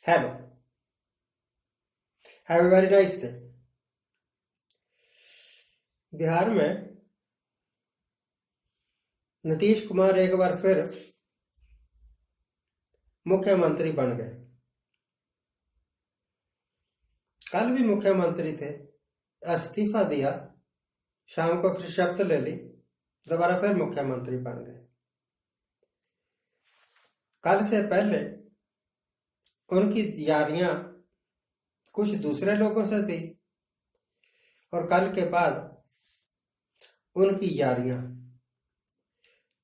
Hello, have a very nice day. Bihar में नीतीश कुमार एक बार फिर मुख्यमंत्री बन गए। कल भी मुख्यमंत्री थे, इस्तीफा दिया, शाम को फिर शपथ ले ली, दोबारा फिर मुख्यमंत्री बन गए। कल से पहले उनकी यारियां कुछ दूसरे लोगों से थी और कल के बाद उनकी यारियां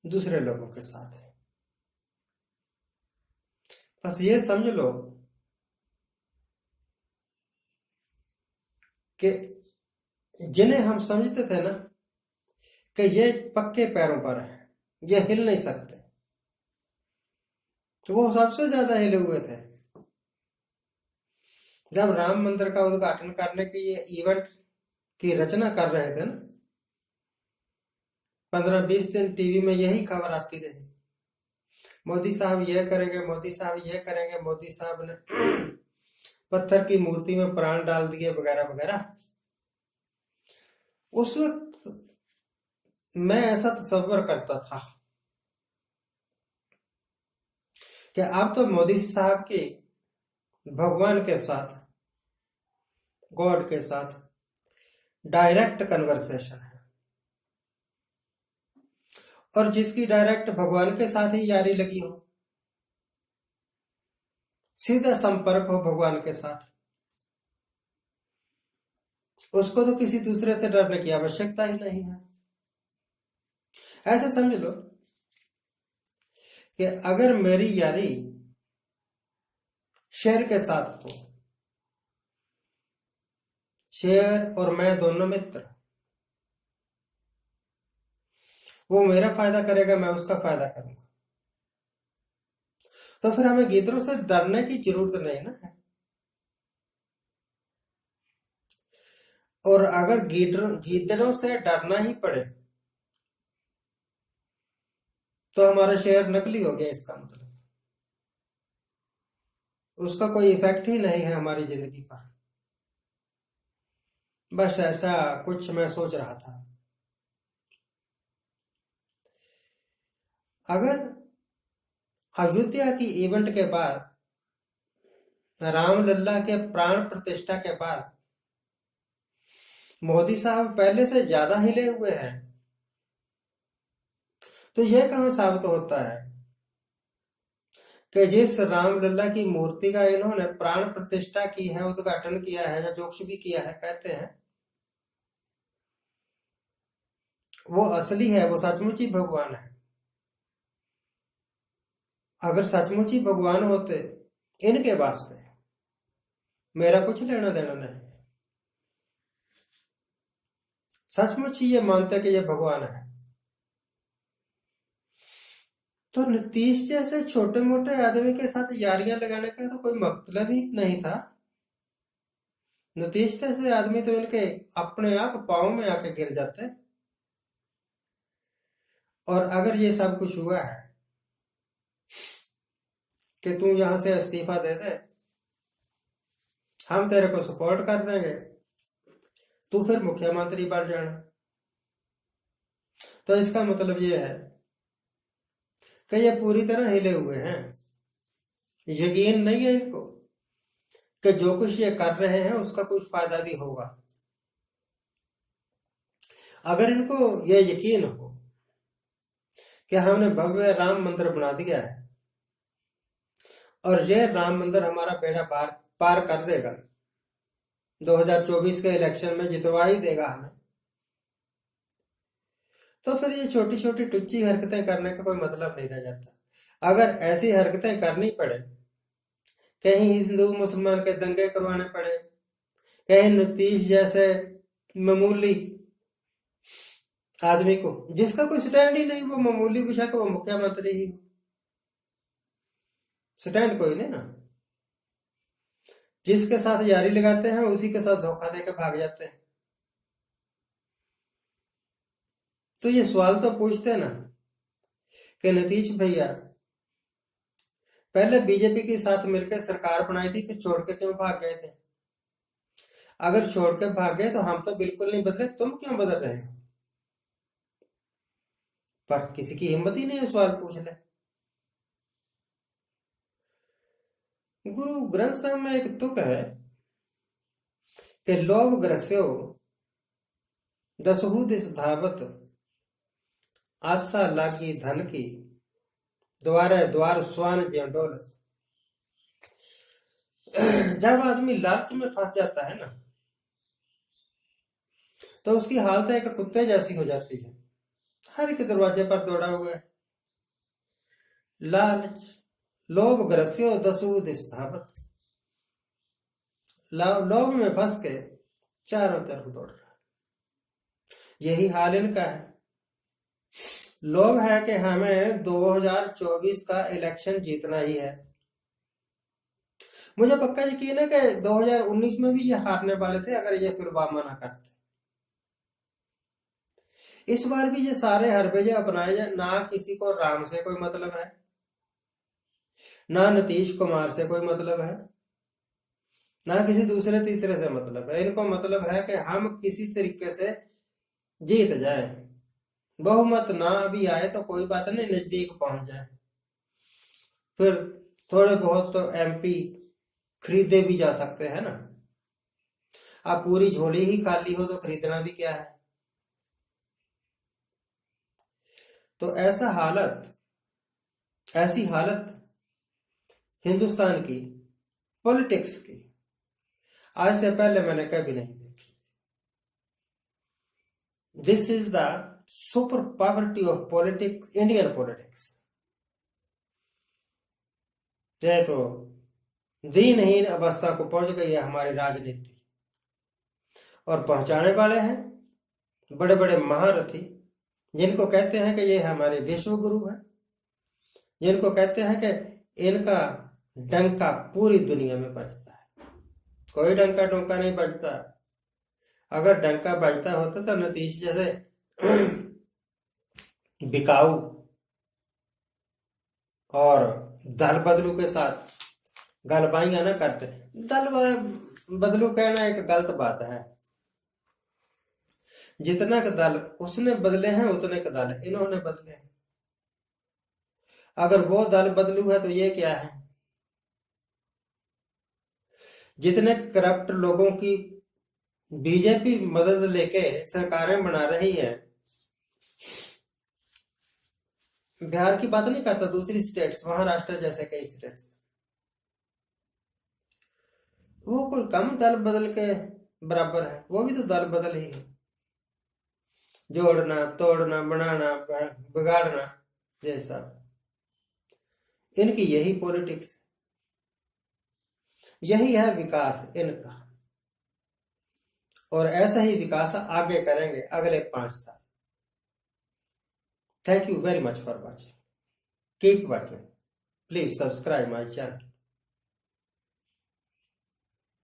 दूसरे लोगों के साथ है। बस ये समझ लो कि जिन्हें हम समझते थे ना कि ये पक्के पैरों पर है, ये हिल नहीं सकते, तो वो सबसे ज्यादा हिले हुए थे जब राम मंदिर का उद्घाटन करने के ये इवेंट की रचना कर रहे थे ना। 15-20 दिन टीवी में यही खबर आती रही, मोदी साहब ये करेंगे, मोदी साहब ये करेंगे, मोदी साहब ने पत्थर की मूर्ति में प्राण डाल दिए, वगैरह वगैरह। उस वक्त मैं ऐसा तस्वर करता था कि अब तो मोदी साहब की भगवान के साथ, गॉड के साथ डायरेक्ट कन्वर्सेशन है, और जिसकी डायरेक्ट भगवान के साथ ही यारी लगी हो, सीधा संपर्क हो भगवान के साथ, उसको तो किसी दूसरे से डरने की आवश्यकता ही नहीं है। ऐसे समझ लो कि अगर मेरी यारी शेर के साथ हो, शेर और मैं दोनों मित्र, वो मेरा फायदा करेगा, मैं उसका फायदा करूंगा, तो फिर हमें गीदड़ों से डरने की जरूरत नहीं ना है। और अगर गीदड़ों से डरना ही पड़े तो हमारा शेर नकली हो गया, इसका मतलब उसका कोई इफेक्ट ही नहीं है हमारी जिंदगी पर। बस ऐसा कुछ मैं सोच रहा था। अगर अयोध्या की इवेंट के बाद, रामलला के प्राण प्रतिष्ठा के बाद मोदी साहब पहले से ज्यादा हिले हुए हैं, तो यह कहां साबित होता है कि जिस रामलला की मूर्ति का इन्होंने प्राण प्रतिष्ठा की है, उद्घाटन किया है या जो कुछ भी किया है, कहते हैं वो असली है, वो सचमुच ही भगवान है। अगर सचमुच ही भगवान होते इनके वास्ते, मेरा कुछ लेना देना नहीं, सचमुच ही ये मानते कि ये भगवान है, तो नीतीश जैसे छोटे मोटे आदमी के साथ यारियां लगाने का तो कोई मतलब ही नहीं था। नीतीश जैसे आदमी तो इनके अपने आप पाँव में आके गिर जाते। और अगर ये सब कुछ हुआ है कि तू यहां से इस्तीफा दे दे, हम तेरे को सपोर्ट कर देंगे, तू फिर मुख्यमंत्री बन जाना, तो इसका मतलब ये है कि ये पूरी तरह हिले हुए हैं। यकीन नहीं है इनको कि जो कुछ ये कर रहे हैं उसका कुछ फायदा भी होगा। अगर इनको ये यकीन हो कि हमने भव्य राम मंदिर बना दिया है और ये राम मंदिर हमारा बेड़ा पार कर देगा, 2024 के इलेक्शन में जितवा ही देगा हमें, तो फिर ये छोटी छोटी टुच्ची हरकतें करने का कोई मतलब नहीं रह जाता। अगर ऐसी हरकतें करनी पड़े, कहीं हिंदू मुसलमान के दंगे करवाने पड़े, कहीं नीतीश जैसे मामूली आदमी को, जिसका कोई स्टैंड ही नहीं, वो मामूली विषय को, वो मुख्यमंत्री ही, स्टैंड कोई नहीं ना, जिसके साथ यारी लगाते हैं उसी के साथ धोखा देकर भाग जाते हैं। तो ये सवाल तो पूछते ना कि नीतीश भैया, पहले बीजेपी के साथ मिलकर सरकार बनाई थी, फिर छोड़ के क्यों भाग गए थे? अगर छोड़ के भाग गए तो हम तो बिल्कुल नहीं बदले, तुम क्यों बदल रहे हो? पर किसी की हिम्मत ही नहीं है सवाल पूछ ले। गुरु ग्रंथ साहब में एक तुक है कि लोभ ग्रस्यो दसहु दिस धावत, आशा लागी धन की, द्वारे द्वार स्वान ज्यों डोलत। जब आदमी लालच में फंस जाता है ना, तो उसकी हालत एक कुत्ते जैसी हो जाती है, हर एक दरवाजे पर दौड़ा हुआ है। लालच, लोभ ग्रस्यो दसहु दिस धावत, लोभ में फंस के चारों तरफ दौड़ रहा है। यही हाल इनका है। लोभ है कि हमें 2024 का इलेक्शन जीतना ही है। मुझे पक्का यकीन है कि 2019 में भी ये हारने वाले थे अगर ये फिर वामा ना करते। इस बार भी ये सारे हरबेजे अपनाए जाए, ना किसी को राम से कोई मतलब है, ना नीतीश कुमार से कोई मतलब है, ना किसी दूसरे तीसरे से मतलब है। इनको मतलब है कि हम किसी तरीके से जीत जाए, बहुमत ना भी आए तो कोई बात नहीं, नजदीक पहुंच जाए, फिर थोड़े बहुत तो एमपी खरीदे भी जा सकते हैं ना। अब पूरी झोली ही खाली हो तो खरीदना भी क्या है। तो ऐसी हालत हिंदुस्तान की पॉलिटिक्स की आज से पहले मैंने कभी नहीं देखी। This is the super poverty of politics, Indian politics. ये तो दीनहीन अवस्था को पहुंच गई है हमारी राजनीति, और पहुंचाने वाले हैं बड़े बड़े महारथी, जिनको कहते हैं कि ये हमारे विश्व गुरु हैं, जिनको कहते हैं कि इनका डंका पूरी दुनिया में बजता है। कोई डंका डोंका नहीं बजता। अगर डंका बजता होता तो नीतीश जैसे बिकाऊ और दल बदलू के साथ गलबाइयां ना करते। दल बदलू कहना एक गलत बात है। जितना के दल उसने बदले हैं उतने के दल इन्होंने बदले हैं। अगर वो दल बदलू है तो ये क्या है? जितने करप्ट लोगों की बीजेपी मदद लेके सरकारें बना रही है, बिहार की बात नहीं करता, दूसरी स्टेट्स, महाराष्ट्र जैसे कई स्टेट्स, वो कोई कम दल बदल के बराबर है? वो भी तो दल बदल ही है, जोड़ना तोड़ना बनाना बिगाड़ना जैसा। इनकी यही पॉलिटिक्स, यही है विकास इनका, और ऐसा ही विकास आगे करेंगे अगले 5 साल। Thank you very much for watching. Keep watching. Please subscribe my channel.